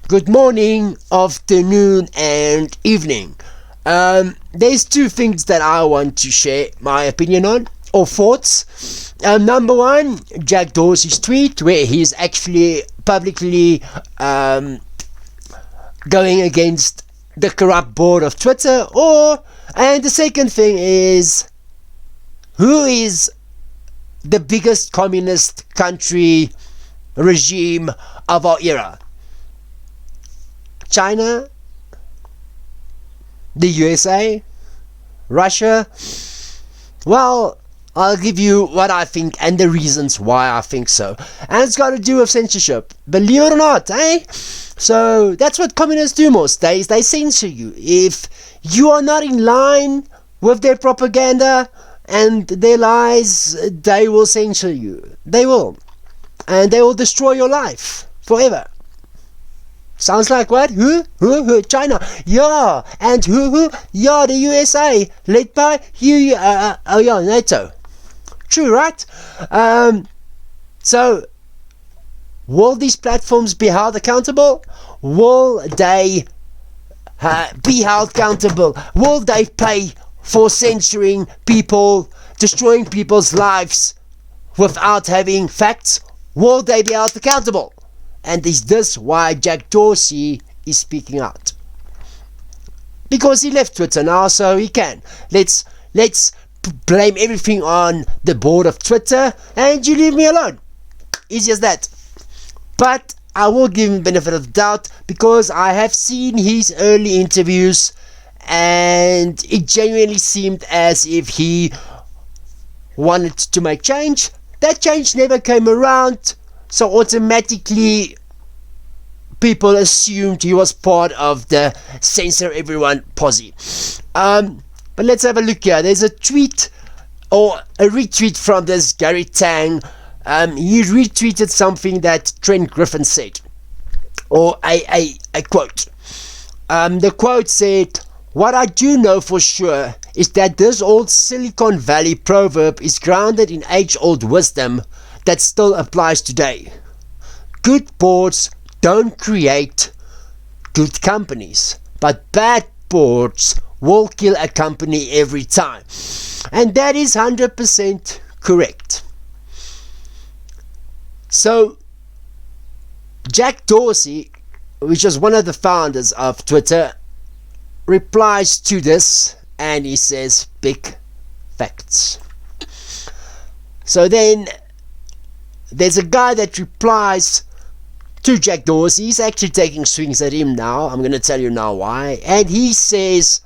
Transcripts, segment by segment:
Good morning, afternoon, and evening. There's two things that I want to share my opinion on, or thoughts. Number one, Jack Dorsey's tweet, where he's actually publicly going against the corrupt board of Twitter. And the second thing is, who is the biggest communist country regime of our era? China, the USA, Russia? Well, I'll give you what I think and the reasons why I think so. And it's got to do with censorship. Believe it or not, eh? So that's what communists do most days. They censor you. If you are not in line with their propaganda and their lies, they will censor you. They will. And they will destroy your life forever. Sounds like what? Who? China. Yeah. And who? Yeah, the USA. Led by NATO. True, right? So, will these platforms be held accountable? Will they be held accountable? Will they pay for censoring people, destroying people's lives without having facts? Will they be held accountable? And is this why Jack Dorsey is speaking out? Because he left Twitter now, so he can. Let's blame everything on the board of Twitter, and you leave me alone. Easy as that. But I will give him the benefit of the doubt, because I have seen his early interviews, and it genuinely seemed as if he wanted to make change. That change never came around. So automatically, people assumed he was part of the censor everyone posse. But let's have a look here. There's a tweet or a retweet from this Gary Tang. He retweeted something that Trent Griffin said, or a quote. The quote said, "What I do know for sure is that this old Silicon Valley proverb is grounded in age-old wisdom that still applies today. Good boards don't create good companies, but bad boards will kill a company every time." And that is 100% correct. So, Jack Dorsey, which is one of the founders of Twitter, replies to this, and he says big facts. So then there's a guy that replies to Jack Dorsey. He's actually taking swings at him now. I'm going to tell you now why. And he says,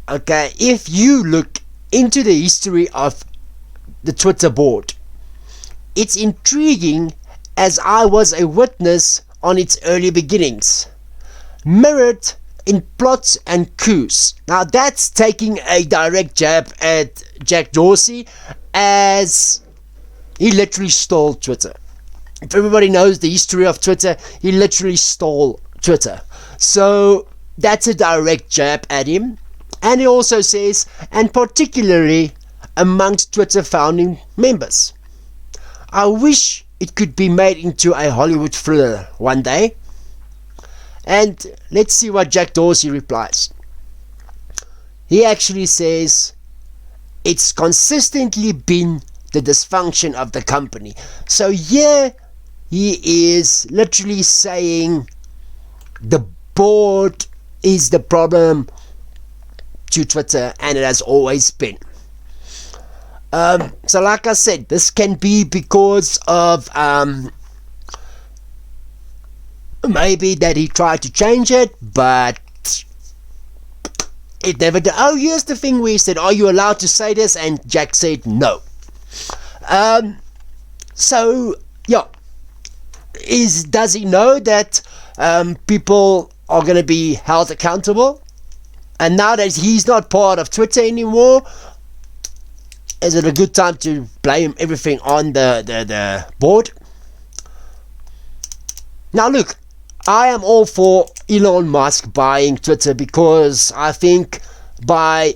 okay, if you look into the history of the Twitter board, it's intriguing, as I was a witness on its early beginnings, mirrored in plots and coups. Now that's taking a direct jab at Jack Dorsey, as he literally stole Twitter. If everybody knows the history of Twitter, he literally stole Twitter. So that's a direct jab at him. And he also says, and particularly amongst Twitter founding members. I wish it could be made into a Hollywood thriller one day. And let's see what Jack Dorsey replies. He actually says, it's consistently been the dysfunction of the company. So yeah, he is literally saying the board is the problem to Twitter, and it has always been. So like I said, this can be because of maybe that he tried to change it, but it never did. Oh, here's the thing where he said, are you allowed to say this? And Jack said no. So yeah, does he know that people are going to be held accountable? And now that he's not part of Twitter anymore, is it a good time to blame everything on the board? Now look, I am all for Elon Musk buying Twitter, because I think by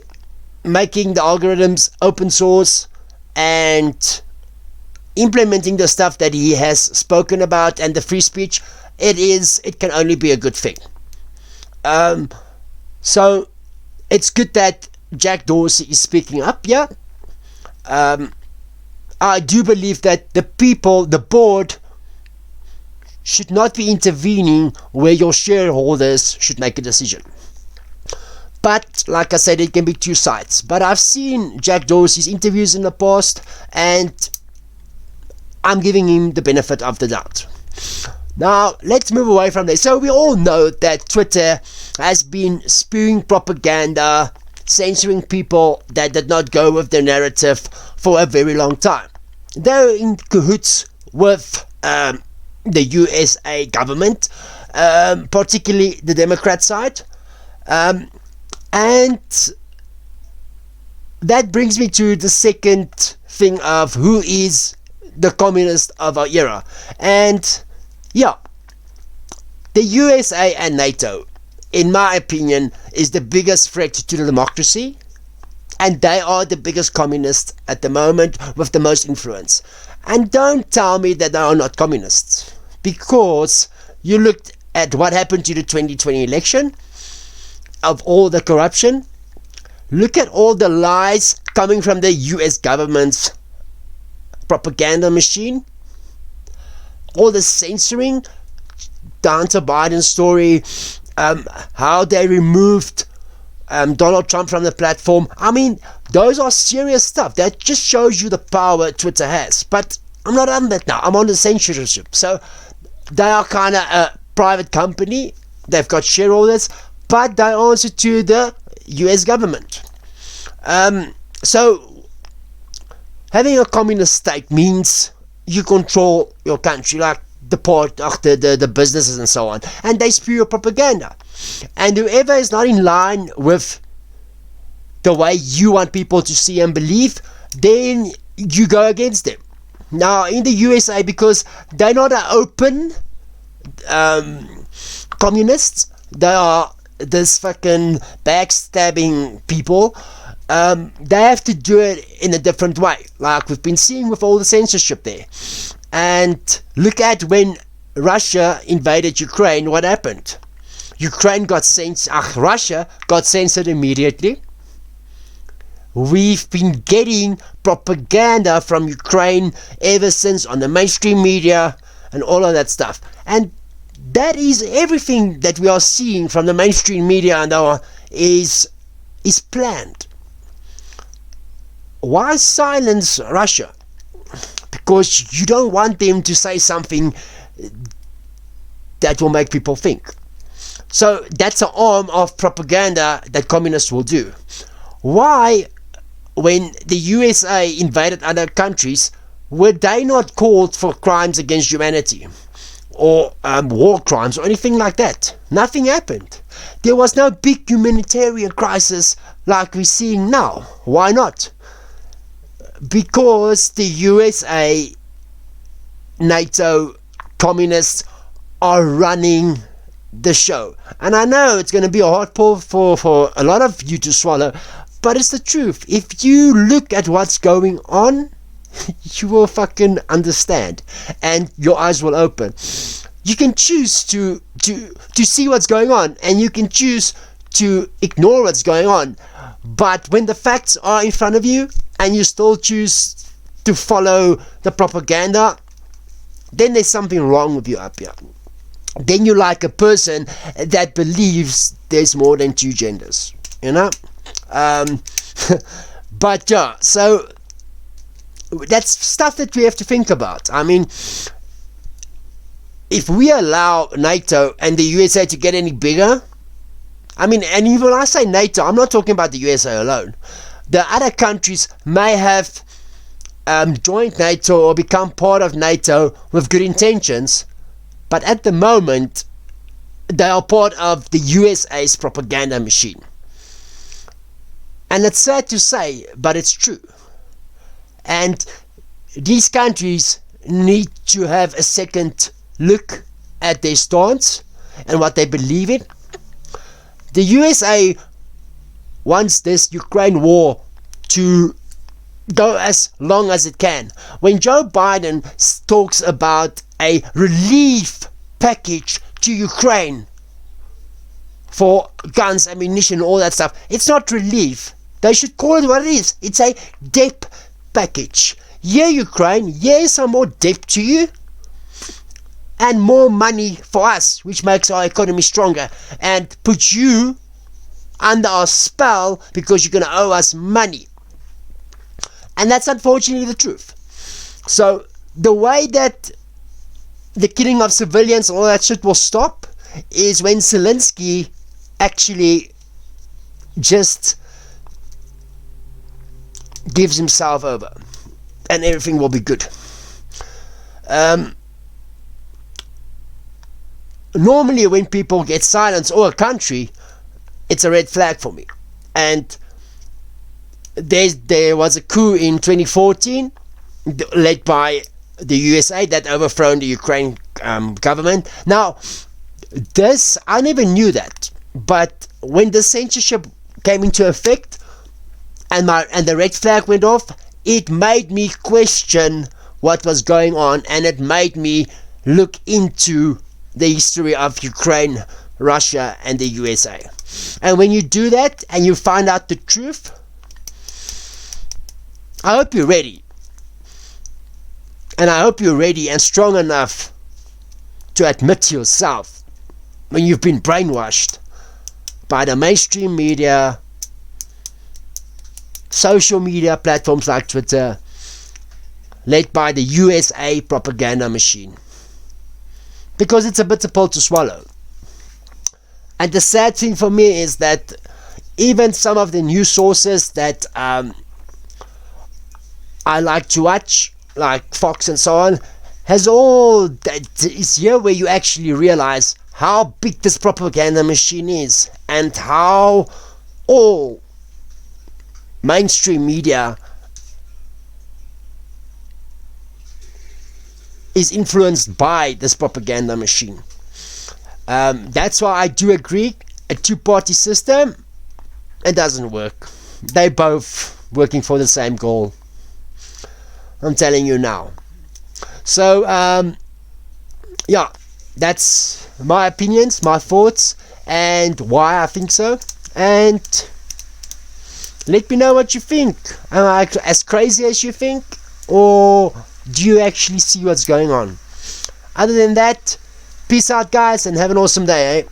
making the algorithms open source and implementing the stuff that he has spoken about and the free speech, it can only be a good thing. So it's good that Jack Dorsey is speaking up. Yeah, I do believe that the board should not be intervening where your shareholders should make a decision. But like I said, it can be two sides. But I've seen Jack Dorsey's interviews in the past, and I'm giving him the benefit of the doubt. Now, let's move away from this. So we all know that Twitter has been spewing propaganda, censoring people that did not go with their narrative for a very long time. They're in cahoots with the USA government, particularly the Democrat side. And that brings me to the second thing of who is the communist of our era. And yeah, the USA and NATO, in my opinion, is the biggest threat to the democracy. And they are the biggest communists at the moment with the most influence. And don't tell me that they are not communists, because you looked at what happened to the 2020 election, of all the corruption. Look at all the lies coming from the US government's propaganda machine, all the censoring, the Hunter Biden story, how they removed Donald Trump from the platform. I mean, those are serious stuff. That just shows you the power Twitter has. But I'm not on that now. I'm on the censorship. So they are kind of a private company. They've got shareholders, but they answer to the US government. So having a communist state means you control your country, like the part of the businesses and so on, and they spew your propaganda. And whoever is not in line with the way you want people to see and believe, then you go against them. Now in the USA, because they're not an open communists, they are this fucking backstabbing people. They have to do it in a different way, like we've been seeing with all the censorship there. And look at when Russia invaded Ukraine, what happened? Russia got censored immediately. We've been getting propaganda from Ukraine ever since on the mainstream media and all of that stuff. And that is everything that we are seeing from the mainstream media and our is planned. Why silence Russia? Because you don't want them to say something that will make people think. So that's an arm of propaganda that communists will do. Why, when the USA invaded other countries, were they not called for crimes against humanity? Or war crimes or anything like that? Nothing happened. There was no big humanitarian crisis like we're seeing now. Why not? Because the USA, NATO, communists are running the show. And I know it's going to be a hard pull for a lot of you to swallow, but it's the truth. If you look at what's going on, you will fucking understand and your eyes will open. You can choose to see what's going on, and you can choose to ignore what's going on. But when the facts are in front of you and you still choose to follow the propaganda, then there's something wrong with you up here. Then you're like a person that believes there's more than two genders, you know. But yeah, so that's stuff that we have to think about. I mean, if we allow NATO and the USA to get any bigger, I mean, and even when I say NATO, I'm not talking about the USA alone. The other countries may have joined NATO or become part of NATO with good intentions, but at the moment, they are part of the USA's propaganda machine. And it's sad to say, but it's true. And these countries need to have a second look at their stance and what they believe in. The USA wants this Ukraine war to go as long as it can. When Joe Biden talks about a relief package to Ukraine for guns, ammunition, all that stuff, it's not relief. They should call it what it is. It's a debt package. Yeah, Ukraine, yeah, some more debt to you and more money for us, which makes our economy stronger and puts you under our spell because you're going to owe us money. And that's unfortunately the truth. So the way that the killing of civilians and all that shit will stop is when Zelensky actually just gives himself over and everything will be good. Normally when people get silence or a country, it's a red flag for me. And there was a coup in 2014 led by the USA that overthrown the Ukraine government. Now, this, I never knew that, but when the censorship came into effect and the red flag went off, it made me question what was going on, and it made me look into the history of Ukraine, Russia, and the USA. And when you do that and you find out the truth, I hope you're ready. And I hope you're ready and strong enough to admit to yourself when you've been brainwashed by the mainstream media, social media platforms like Twitter, led by the USA propaganda machine. Because it's a bitter pill to swallow. And the sad thing for me is that even some of the news sources that I like to watch, like Fox and so on, has all that is here where you actually realize how big this propaganda machine is and how all mainstream media is influenced by this propaganda machine. That's why I do agree a two-party system, it doesn't work. They're both working for the same goal. I'm telling you now. So yeah, that's my opinions, my thoughts, and why I think so. And let me know what you think. Am I as crazy as you think, or do you actually see what's going on? Other than that, peace out guys, and have an awesome day, eh?